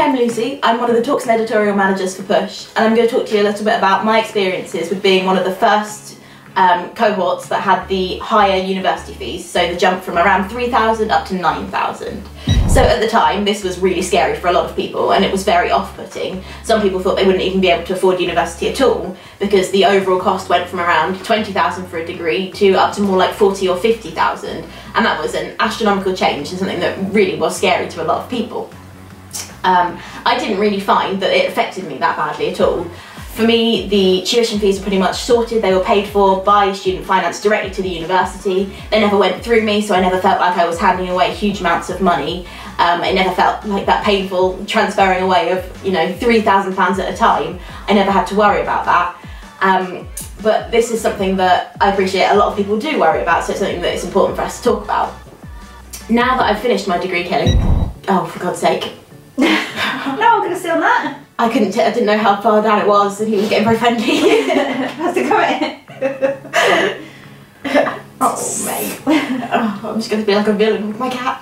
Hi, I'm Lucy. I'm one of the talks and editorial managers for Push, and I'm going to talk to you a little bit about my experiences with being one of the first cohorts that had the higher university fees, so the jump from around 3,000 up to 9,000. So at the time, this was really scary for a lot of people, and it was very off-putting. Some people thought they wouldn't even be able to afford university at all, because the overall cost went from around 20,000 for a degree to up to more like 40 or 50,000, and that was an astronomical change and something that really was scary to a lot of people. I didn't really find that it affected me that badly at all. For me, the tuition fees were pretty much sorted. They were paid for by student finance directly to the university. They never went through me, so I never felt like I was handing away huge amounts of money. It never felt like that painful transferring away of, you know, £3,000 at a time. I never had to worry about that. But this is something that I appreciate a lot of people do worry about, so it's something that it's important for us to talk about. Now that I've finished my degree, Kelly, oh, for God's sake. No, I'm going to sit on that. I didn't know how far down it was, and he was getting very friendly. How's it going? Oh, mate. Oh, I'm just going to be like a villain with my cat.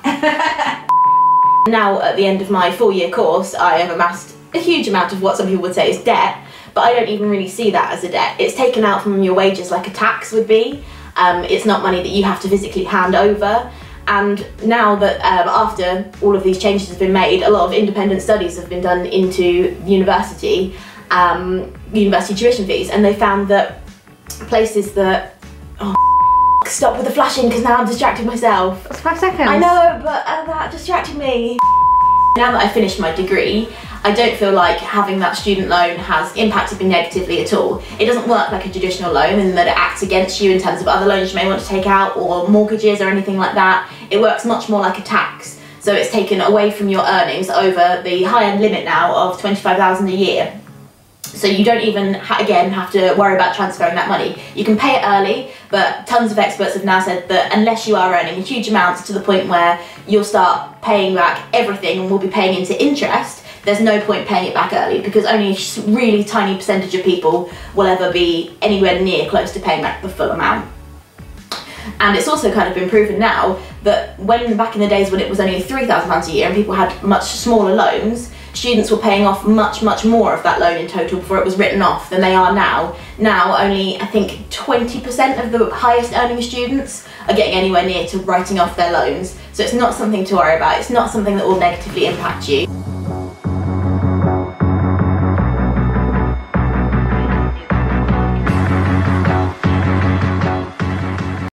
Now, at the end of my 4-year course, I have amassed a huge amount of what some people would say is debt, but I don't even really see that as a debt. It's taken out from your wages like a tax would be. It's not money that you have to physically hand over. And now that after all of these changes have been made, a lot of independent studies have been done into university tuition fees, and they found that places that... Oh, stop with the flashing, because now I'm distracting myself. That's 5 seconds. I know, but that distracted me. Now that I've finished my degree, I don't feel like having that student loan has impacted me negatively at all. It doesn't work like a traditional loan in that it acts against you in terms of other loans you may want to take out or mortgages or anything like that. It works much more like a tax. So it's taken away from your earnings over the high-end limit now of £25,000 a year. So you don't even, again, have to worry about transferring that money. You can pay it early, but tons of experts have now said that unless you are earning huge amounts to the point where you'll start paying back everything and will be paying into interest, there's no point paying it back early, because only a really tiny percentage of people will ever be anywhere near close to paying back the full amount. And it's also kind of been proven now that when back in the days when it was only £3,000 a year and people had much smaller loans, students were paying off much more of that loan in total before it was written off than they are now. Now only, I think, 20% of the highest earning students are getting anywhere near to writing off their loans. So it's not something to worry about. It's not something that will negatively impact you.